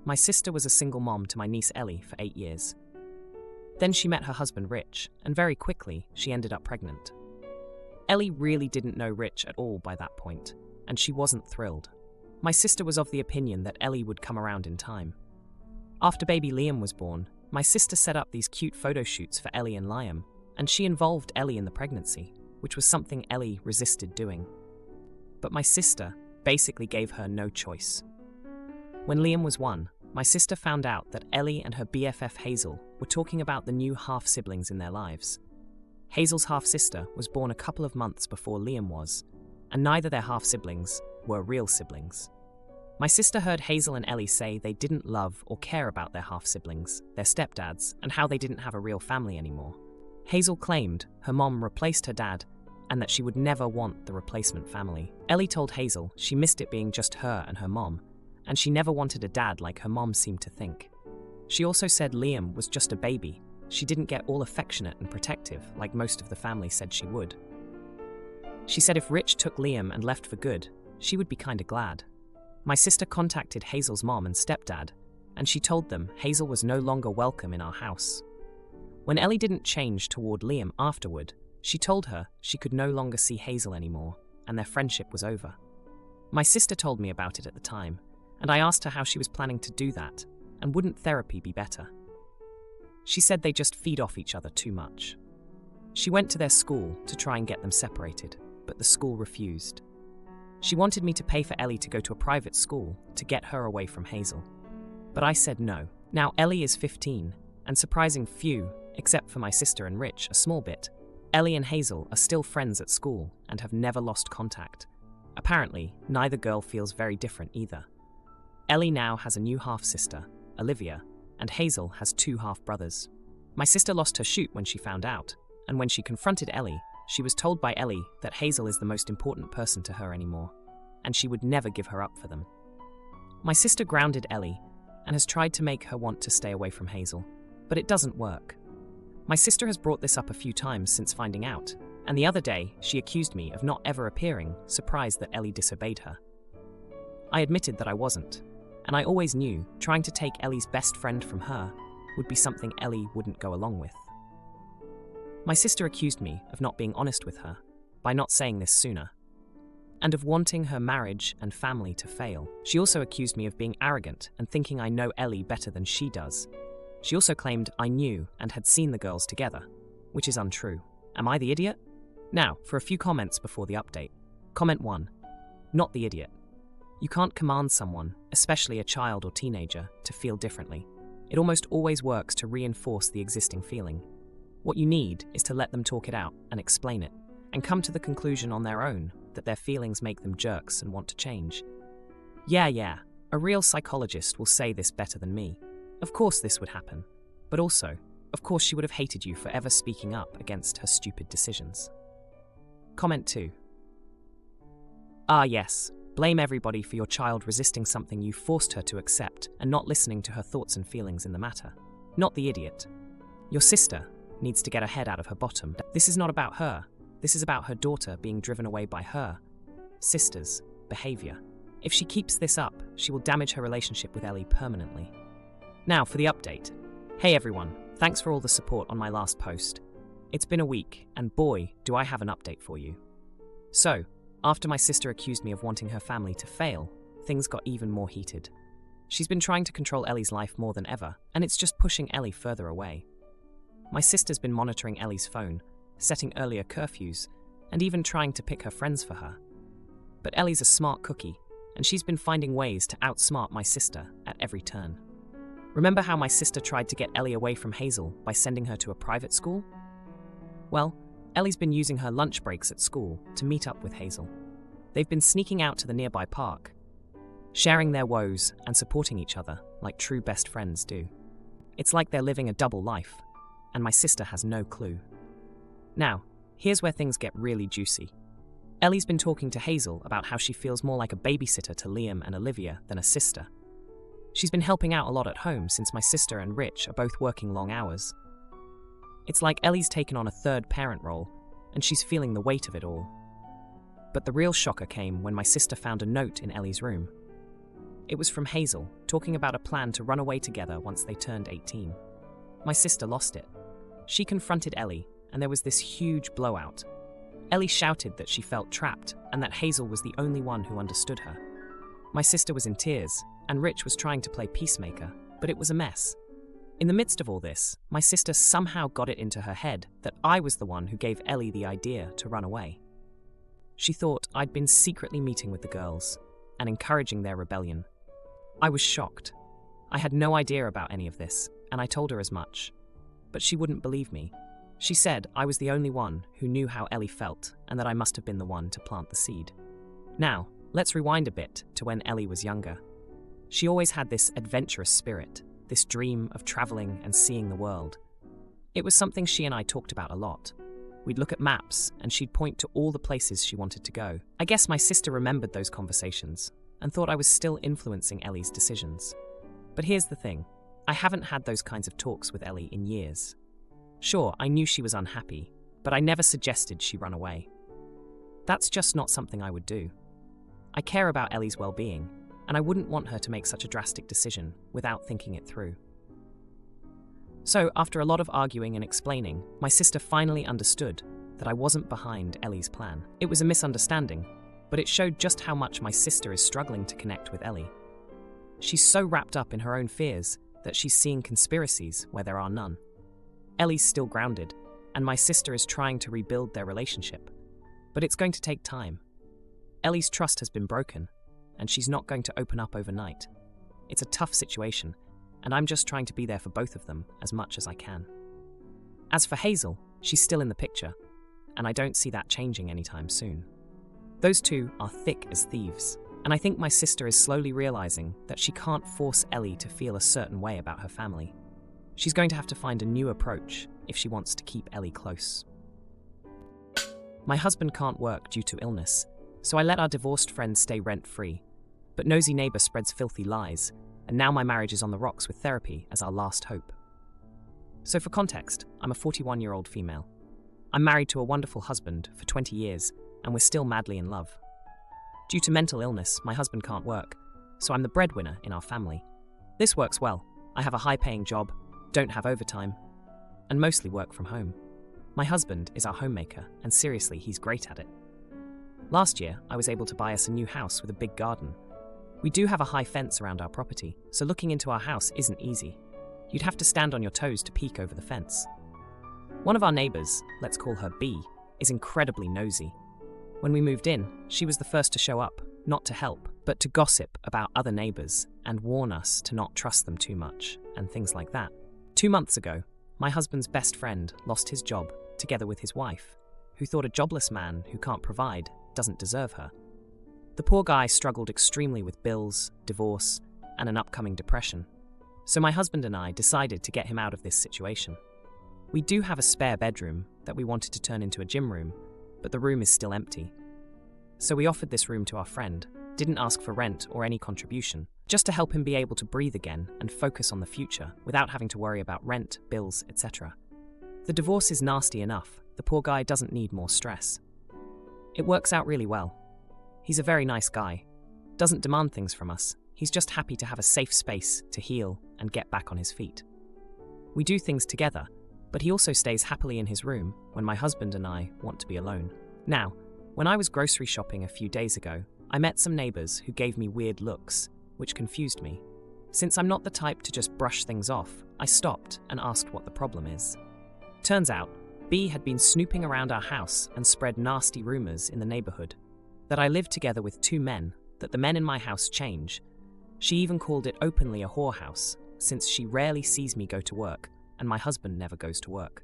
My sister was a single mom to my niece Ellie for 8 years. Then she met her husband Rich, and very quickly she ended up pregnant. Ellie really didn't know Rich at all by that point, and she wasn't thrilled. My sister was of the opinion that Ellie would come around in time. After baby Liam was born, my sister set up these cute photo shoots for Ellie and Liam, and she involved Ellie in the pregnancy, which was something Ellie resisted doing. But my sister basically gave her no choice. When Liam was 1, my sister found out that Ellie and her BFF Hazel were talking about the new half-siblings in their lives. Hazel's half-sister was born a couple of months before Liam was, and neither their half-siblings were real siblings. My sister heard Hazel and Ellie say they didn't love or care about their half-siblings, their stepdads, and how they didn't have a real family anymore. Hazel claimed her mom replaced her dad and that she would never want the replacement family. Ellie told Hazel she missed it being just her and her mom, and she never wanted a dad like her mom seemed to think. She also said Liam was just a baby. She didn't get all affectionate and protective like most of the family said she would. She said if Rich took Liam and left for good, she would be kinda glad. My sister contacted Hazel's mom and stepdad, and she told them Hazel was no longer welcome in our house. When Ellie didn't change toward Liam afterward, she told her she could no longer see Hazel anymore, and their friendship was over. My sister told me about it at the time, and I asked her how she was planning to do that, and wouldn't therapy be better? She said they just feed off each other too much. She went to their school to try and get them separated, but the school refused. She wanted me to pay for Ellie to go to a private school to get her away from Hazel. But I said no. Now Ellie is 15, and surprising few, except for my sister and Rich, a small bit, Ellie and Hazel are still friends at school and have never lost contact. Apparently, neither girl feels very different either. Ellie now has a new half-sister, Olivia, and Hazel has 2 half-brothers. My sister lost her shoot when she found out, and when she confronted Ellie, she was told by Ellie that Hazel is the most important person to her anymore, and she would never give her up for them. My sister grounded Ellie and has tried to make her want to stay away from Hazel, but it doesn't work. My sister has brought this up a few times since finding out, and the other day she accused me of not ever appearing, surprised that Ellie disobeyed her. I admitted that I wasn't, and I always knew trying to take Ellie's best friend from her would be something Ellie wouldn't go along with. My sister accused me of not being honest with her by not saying this sooner, and of wanting her marriage and family to fail. She also accused me of being arrogant and thinking I know Ellie better than she does. She also claimed I knew and had seen the girls together, which is untrue. Am I the idiot? Now, for a few comments before the update. Comment 1. Not the idiot. You can't command someone, especially a child or teenager, to feel differently. It almost always works to reinforce the existing feeling. What you need is to let them talk it out and explain it, and come to the conclusion on their own that their feelings make them jerks and want to change. Yeah, a real psychologist will say this better than me. Of course this would happen, but also, of course she would have hated you for ever speaking up against her stupid decisions. Comment 2. Ah yes, blame everybody for your child resisting something you forced her to accept and not listening to her thoughts and feelings in the matter. Not the idiot. Your sister needs to get her head out of her bottom. This is not about her. This is about her daughter being driven away by her sister's behavior. If she keeps this up, she will damage her relationship with Ellie permanently. Now for the update. Hey everyone, thanks for all the support on my last post. It's been a week, and boy, do I have an update for you. So, after my sister accused me of wanting her family to fail, things got even more heated. She's been trying to control Ellie's life more than ever, and it's just pushing Ellie further away. My sister's been monitoring Ellie's phone, setting earlier curfews, and even trying to pick her friends for her. But Ellie's a smart cookie, and she's been finding ways to outsmart my sister at every turn. Remember how my sister tried to get Ellie away from Hazel by sending her to a private school? Well, Ellie's been using her lunch breaks at school to meet up with Hazel. They've been sneaking out to the nearby park, sharing their woes and supporting each other like true best friends do. It's like they're living a double life, and my sister has no clue. Now, here's where things get really juicy. Ellie's been talking to Hazel about how she feels more like a babysitter to Liam and Olivia than a sister. She's been helping out a lot at home since my sister and Rich are both working long hours. It's like Ellie's taken on a third parent role, and she's feeling the weight of it all. But the real shocker came when my sister found a note in Ellie's room. It was from Hazel, talking about a plan to run away together once they turned 18. My sister lost it. She confronted Ellie, and there was this huge blowout. Ellie shouted that she felt trapped and that Hazel was the only one who understood her. My sister was in tears, and Rich was trying to play peacemaker, but it was a mess. In the midst of all this, my sister somehow got it into her head that I was the one who gave Ellie the idea to run away. She thought I'd been secretly meeting with the girls and encouraging their rebellion. I was shocked. I had no idea about any of this, and I told her as much. But she wouldn't believe me. She said I was the only one who knew how Ellie felt and that I must have been the one to plant the seed. Now, let's rewind a bit to when Ellie was younger. She always had this adventurous spirit, this dream of traveling and seeing the world. It was something she and I talked about a lot. We'd look at maps and she'd point to all the places she wanted to go. I guess my sister remembered those conversations and thought I was still influencing Ellie's decisions. But here's the thing. I haven't had those kinds of talks with Ellie in years. Sure, I knew she was unhappy, but I never suggested she run away. That's just not something I would do. I care about Ellie's well-being, and I wouldn't want her to make such a drastic decision without thinking it through. So, after a lot of arguing and explaining, my sister finally understood that I wasn't behind Ellie's plan. It was a misunderstanding, but it showed just how much my sister is struggling to connect with Ellie. She's so wrapped up in her own fears that she's seeing conspiracies where there are none. Ellie's still grounded, and my sister is trying to rebuild their relationship. But it's going to take time. Ellie's trust has been broken, and she's not going to open up overnight. It's a tough situation, and I'm just trying to be there for both of them as much as I can. As for Hazel, she's still in the picture, and I don't see that changing anytime soon. Those two are thick as thieves, and I think my sister is slowly realizing that she can't force Ellie to feel a certain way about her family. She's going to have to find a new approach if she wants to keep Ellie close. My husband can't work due to illness, so I let our divorced friend stay rent-free. But nosy neighbor spreads filthy lies, and now my marriage is on the rocks with therapy as our last hope. So for context, I'm a 41-year-old female. I'm married to a wonderful husband for 20 years, and we're still madly in love. Due to mental illness, my husband can't work, so I'm the breadwinner in our family. This works well. I have a high-paying job, don't have overtime, and mostly work from home. My husband is our homemaker, and seriously, he's great at it. Last year, I was able to buy us a new house with a big garden. We do have a high fence around our property, so looking into our house isn't easy. You'd have to stand on your toes to peek over the fence. One of our neighbors, let's call her B, is incredibly nosy. When we moved in, she was the first to show up, not to help, but to gossip about other neighbors and warn us to not trust them too much, and things like that. 2 months ago, my husband's best friend lost his job, together with his wife, who thought a jobless man who can't provide doesn't deserve her. The poor guy struggled extremely with bills, divorce, and an upcoming depression. So my husband and I decided to get him out of this situation. We do have a spare bedroom that we wanted to turn into a gym room, but the room is still empty. So we offered this room to our friend, didn't ask for rent or any contribution, just to help him be able to breathe again and focus on the future without having to worry about rent, bills, etc. The divorce is nasty enough, the poor guy doesn't need more stress. It works out really well. He's a very nice guy, doesn't demand things from us, he's just happy to have a safe space to heal and get back on his feet. We do things together, but he also stays happily in his room when my husband and I want to be alone. Now, when I was grocery shopping a few days ago, I met some neighbors who gave me weird looks, which confused me. Since I'm not the type to just brush things off, I stopped and asked what the problem is. Turns out, B had been snooping around our house and spread nasty rumors in the neighborhood. That I live together with 2 men, that the men in my house change. She even called it openly a whorehouse, since she rarely sees me go to work, and my husband never goes to work.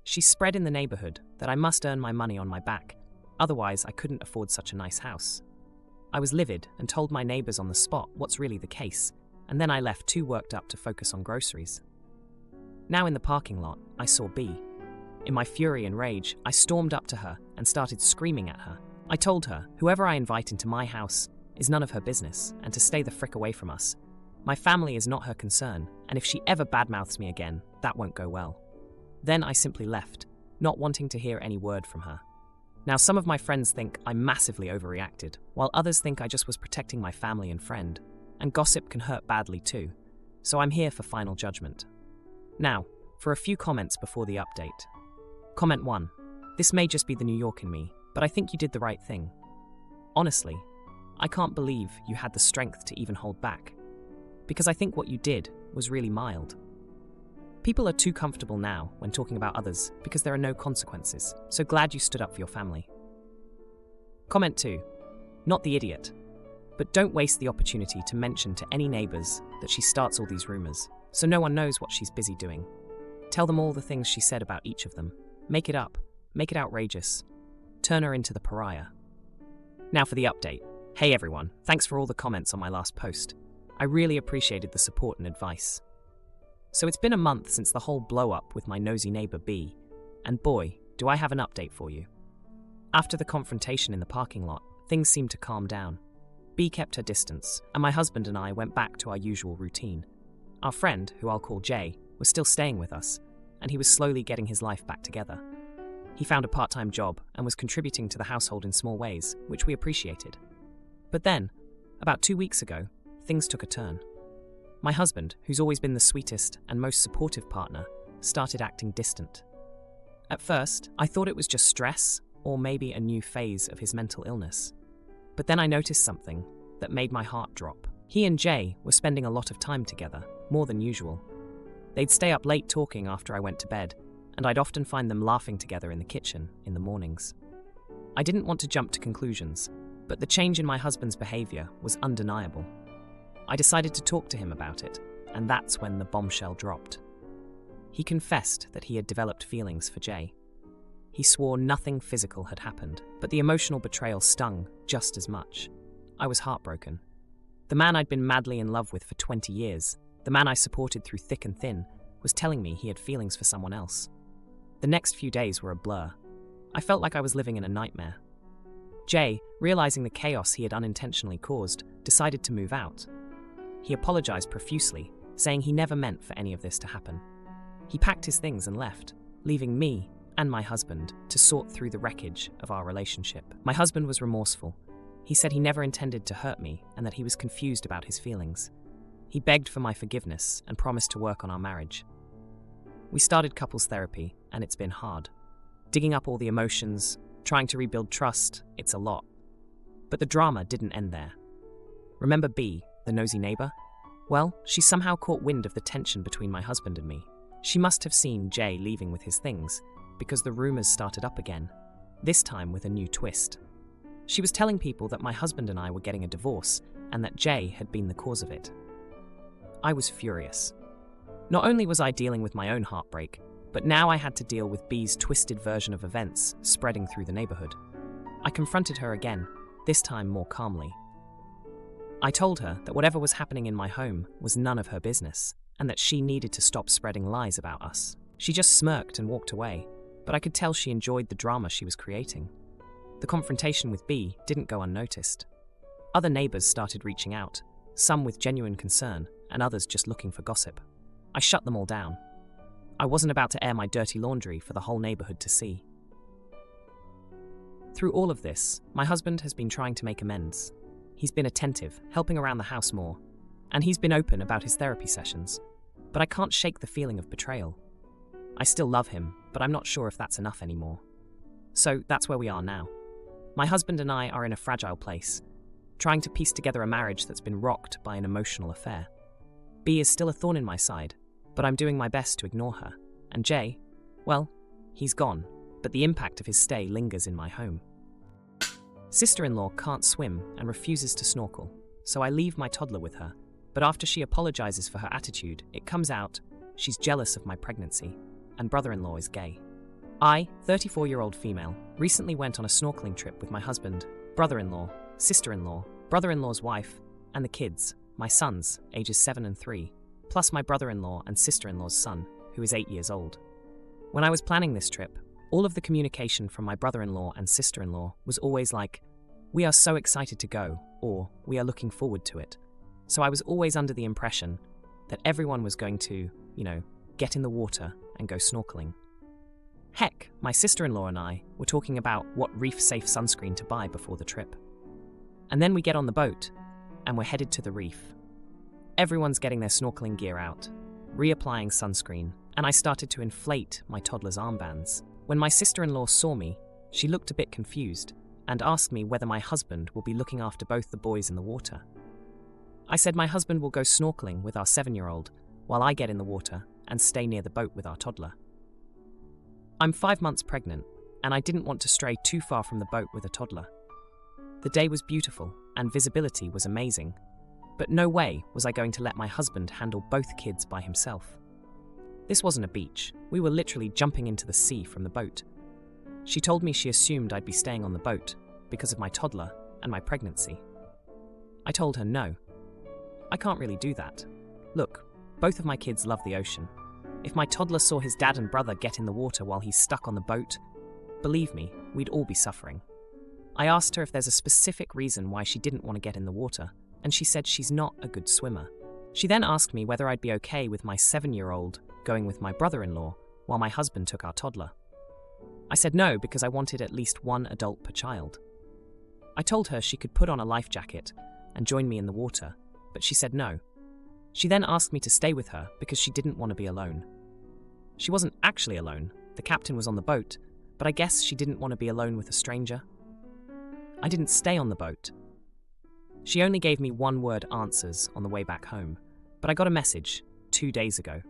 She spread in the neighborhood that I must earn my money on my back, otherwise I couldn't afford such a nice house. I was livid and told my neighbors on the spot what's really the case, and then I left too worked up to focus on groceries. Now in the parking lot, I saw B. In my fury and rage, I stormed up to her and started screaming at her. I told her whoever I invite into my house is none of her business and to stay the frick away from us. My family is not her concern, and if she ever badmouths me again, that won't go well. Then I simply left, not wanting to hear any word from her. Now some of my friends think I massively overreacted, while others think I just was protecting my family and friend. and gossip can hurt badly too, so I'm here for final judgment. Now, for a few comments before the update. Comment 1. This may just be the New York in me, but I think you did the right thing. Honestly, I can't believe you had the strength to even hold back, because I think what you did was really mild. People are too comfortable now when talking about others because there are no consequences, so glad you stood up for your family. Comment 2. Not the idiot, but don't waste the opportunity to mention to any neighbors that she starts all these rumors, so no one knows what she's busy doing. Tell them all the things she said about each of them. Make it up. Make it outrageous. Turn her into the pariah. Now for the update. Hey everyone, thanks for all the comments on my last post. I really appreciated the support and advice. So it's been a month since the whole blow-up with my nosy neighbor B, and boy, do I have an update for you. After the confrontation in the parking lot, things seemed to calm down. B kept her distance, and my husband and I went back to our usual routine. Our friend, who I'll call Jay, was still staying with us, and he was slowly getting his life back together. He found a part-time job and was contributing to the household in small ways, which we appreciated. But then, about 2 weeks ago, things took a turn. My husband, who's always been the sweetest and most supportive partner, started acting distant. At first, I thought it was just stress or maybe a new phase of his mental illness. But then I noticed something that made my heart drop. He and Jay were spending a lot of time together, more than usual. They'd stay up late talking after I went to bed, and I'd often find them laughing together in the kitchen in the mornings. I didn't want to jump to conclusions, but the change in my husband's behavior was undeniable. I decided to talk to him about it, and that's when the bombshell dropped. He confessed that he had developed feelings for Jay. He swore nothing physical had happened, but the emotional betrayal stung just as much. I was heartbroken. The man I'd been madly in love with for 20 years, the man I supported through thick and thin, was telling me he had feelings for someone else. The next few days were a blur. I felt like I was living in a nightmare. Jay, realizing the chaos he had unintentionally caused, decided to move out. He apologized profusely, saying he never meant for any of this to happen. He packed his things and left, leaving me and my husband to sort through the wreckage of our relationship. My husband was remorseful. He said he never intended to hurt me and that he was confused about his feelings. He begged for my forgiveness and promised to work on our marriage. We started couples therapy, and it's been hard. Digging up all the emotions, trying to rebuild trust, it's a lot. But the drama didn't end there. Remember B, the nosy neighbor? Well, she somehow caught wind of the tension between my husband and me. She must have seen Jay leaving with his things, because the rumors started up again, this time with a new twist. She was telling people that my husband and I were getting a divorce, and that Jay had been the cause of it. I was furious. Not only was I dealing with my own heartbreak, but now I had to deal with B's twisted version of events spreading through the neighborhood. I confronted her again, this time more calmly. I told her that whatever was happening in my home was none of her business, and that she needed to stop spreading lies about us. She just smirked and walked away, but I could tell she enjoyed the drama she was creating. The confrontation with B didn't go unnoticed. Other neighbors started reaching out, some with genuine concern, and others just looking for gossip. I shut them all down. I wasn't about to air my dirty laundry for the whole neighborhood to see. Through all of this, my husband has been trying to make amends. He's been attentive, helping around the house more, and he's been open about his therapy sessions. But I can't shake the feeling of betrayal. I still love him, but I'm not sure if that's enough anymore. So that's where we are now. My husband and I are in a fragile place, trying to piece together a marriage that's been rocked by an emotional affair. B is still a thorn in my side, but I'm doing my best to ignore her. And Jay, well, he's gone, but the impact of his stay lingers in my home. Sister-in-law can't swim and refuses to snorkel, so I leave my toddler with her, but after she apologizes for her attitude, it comes out she's jealous of my pregnancy, and brother-in-law is gay. I, 34-year-old female, recently went on a snorkeling trip with my husband, brother-in-law, sister-in-law, brother-in-law's wife, and the kids, my sons, ages 7 and 3, plus my brother-in-law and sister-in-law's son, who is 8 years old. When I was planning this trip, all of the communication from my brother-in-law and sister-in-law was always like, "We are so excited to go," or "We are looking forward to it." So I was always under the impression that everyone was going to, get in the water and go snorkeling. Heck, my sister-in-law and I were talking about what reef-safe sunscreen to buy before the trip. And then we get on the boat, and we're headed to the reef, Everyone's getting their snorkeling gear out, reapplying sunscreen, and I started to inflate my toddler's armbands. When my sister-in-law saw me, she looked a bit confused and asked me whether my husband will be looking after both the boys in the water. I said my husband will go snorkeling with our 7-year-old while I get in the water and stay near the boat with our toddler. I'm 5 months pregnant, and I didn't want to stray too far from the boat with a toddler. The day was beautiful and visibility was amazing, but no way was I going to let my husband handle both kids by himself. This wasn't a beach. We were literally jumping into the sea from the boat. She told me she assumed I'd be staying on the boat because of my toddler and my pregnancy. I told her no. I can't really do that. Look, both of my kids love the ocean. If my toddler saw his dad and brother get in the water while he's stuck on the boat, believe me, we'd all be suffering. I asked her if there's a specific reason why she didn't want to get in the water, and she said she's not a good swimmer. She then asked me whether I'd be okay with my 7-year-old going with my brother-in-law while my husband took our toddler. I said no because I wanted at least one adult per child. I told her she could put on a life jacket and join me in the water, but she said no. She then asked me to stay with her because she didn't want to be alone. She wasn't actually alone. The captain was on the boat, but I guess she didn't want to be alone with a stranger. I didn't stay on the boat. She only gave me one-word answers on the way back home, but I got a message 2 days ago.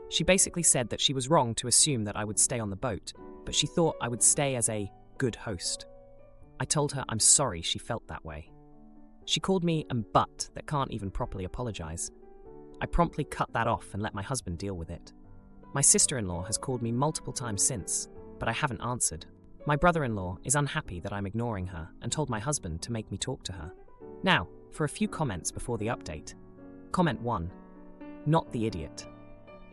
She basically said that she was wrong to assume that I would stay on the boat, but she thought I would stay as a good host. I told her I'm sorry she felt that way. She called me a butt that can't even properly apologize. I promptly cut that off and let my husband deal with it. My sister-in-law has called me multiple times since, but I haven't answered. My brother-in-law is unhappy that I'm ignoring her and told my husband to make me talk to her. Now, for a few comments before the update. Comment 1. Not the idiot.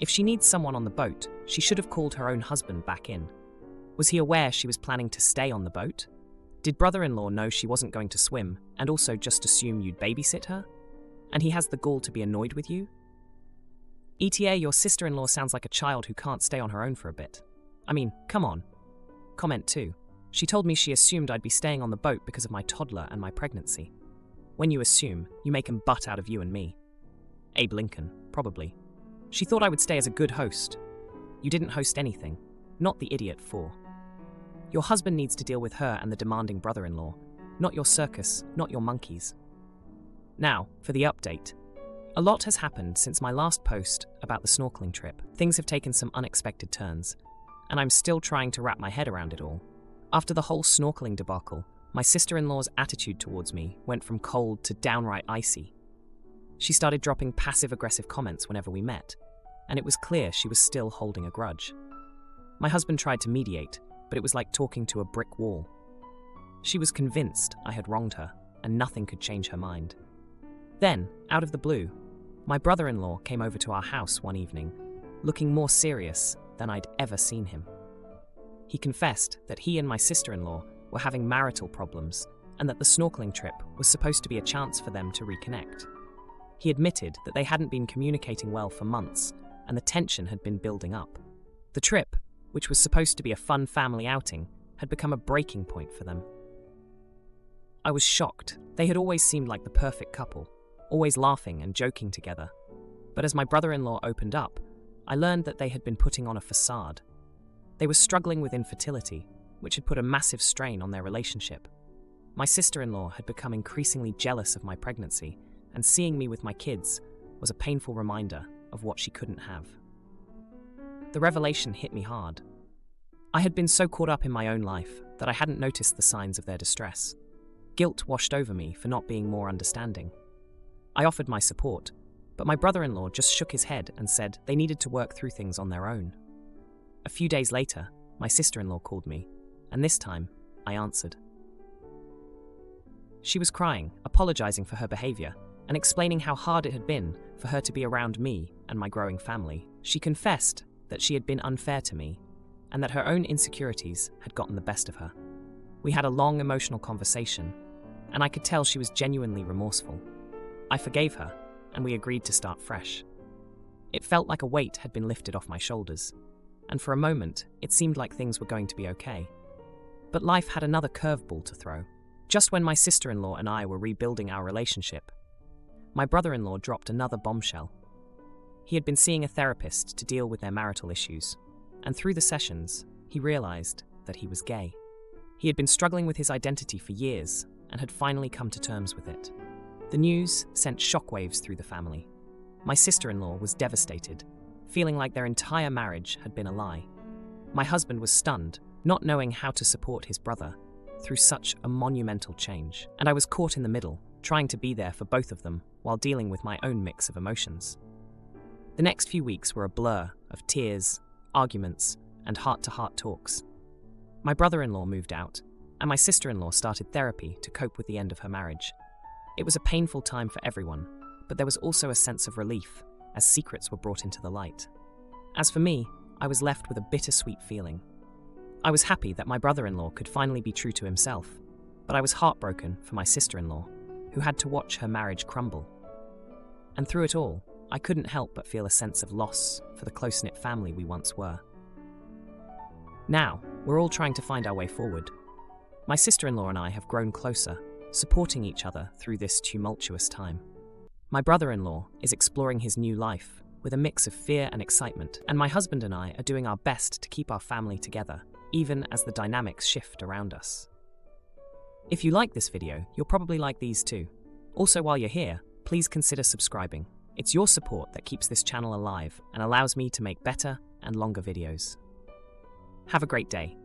If she needs someone on the boat, she should have called her own husband back in. Was he aware she was planning to stay on the boat? Did brother-in-law know she wasn't going to swim and also just assume you'd babysit her? And he has the gall to be annoyed with you? ETA, your sister-in-law sounds like a child who can't stay on her own for a bit. I mean, come on. Comment 2. She told me she assumed I'd be staying on the boat because of my toddler and my pregnancy. When you assume, you make a butt out of you and me. Abe Lincoln, probably. She thought I would stay as a good host. You didn't host anything. Not the idiot 4. Your husband needs to deal with her and the demanding brother-in-law. Not your circus, not your monkeys. Now, for the update. A lot has happened since my last post about the snorkeling trip. Things have taken some unexpected turns, and I'm still trying to wrap my head around it all. After the whole snorkeling debacle, my sister-in-law's attitude towards me went from cold to downright icy. She started dropping passive-aggressive comments whenever we met, and it was clear she was still holding a grudge. My husband tried to mediate, but it was like talking to a brick wall. She was convinced I had wronged her, and nothing could change her mind. Then, out of the blue, my brother-in-law came over to our house one evening, looking more serious than I'd ever seen him. He confessed that he and my sister-in-law were having marital problems and that the snorkeling trip was supposed to be a chance for them to reconnect. He admitted that they hadn't been communicating well for months and the tension had been building up. The trip, which was supposed to be a fun family outing, had become a breaking point for them. I was shocked. They had always seemed like the perfect couple, always laughing and joking together. But as my brother-in-law opened up, I learned that they had been putting on a facade. They were struggling with infertility, which had put a massive strain on their relationship. My sister-in-law had become increasingly jealous of my pregnancy, and seeing me with my kids was a painful reminder of what she couldn't have. The revelation hit me hard. I had been so caught up in my own life that I hadn't noticed the signs of their distress. Guilt washed over me for not being more understanding. I offered my support, but my brother-in-law just shook his head and said they needed to work through things on their own. A few days later, my sister-in-law called me, and this time, I answered. She was crying, apologizing for her behavior, and explaining how hard it had been for her to be around me and my growing family. She confessed that she had been unfair to me, and that her own insecurities had gotten the best of her. We had a long emotional conversation, and I could tell she was genuinely remorseful. I forgave her, and we agreed to start fresh. It felt like a weight had been lifted off my shoulders, and for a moment, it seemed like things were going to be okay. But life had another curveball to throw. Just when my sister-in-law and I were rebuilding our relationship, my brother-in-law dropped another bombshell. He had been seeing a therapist to deal with their marital issues, and through the sessions, he realized that he was gay. He had been struggling with his identity for years and had finally come to terms with it. The news sent shockwaves through the family. My sister-in-law was devastated, feeling like their entire marriage had been a lie. My husband was stunned, not knowing how to support his brother through such a monumental change, and I was caught in the middle, trying to be there for both of them while dealing with my own mix of emotions. The next few weeks were a blur of tears, arguments, and heart-to-heart talks. My brother-in-law moved out, and my sister-in-law started therapy to cope with the end of her marriage. It was a painful time for everyone, but there was also a sense of relief as secrets were brought into the light. As for me, I was left with a bittersweet feeling. I was happy that my brother-in-law could finally be true to himself, but I was heartbroken for my sister-in-law, who had to watch her marriage crumble. And through it all, I couldn't help but feel a sense of loss for the close-knit family we once were. Now, we're all trying to find our way forward. My sister-in-law and I have grown closer, supporting each other through this tumultuous time. My brother-in-law is exploring his new life with a mix of fear and excitement, and my husband and I are doing our best to keep our family together, even as the dynamics shift around us. If you like this video, you'll probably like these too. Also, while you're here, please consider subscribing. It's your support that keeps this channel alive and allows me to make better and longer videos. Have a great day.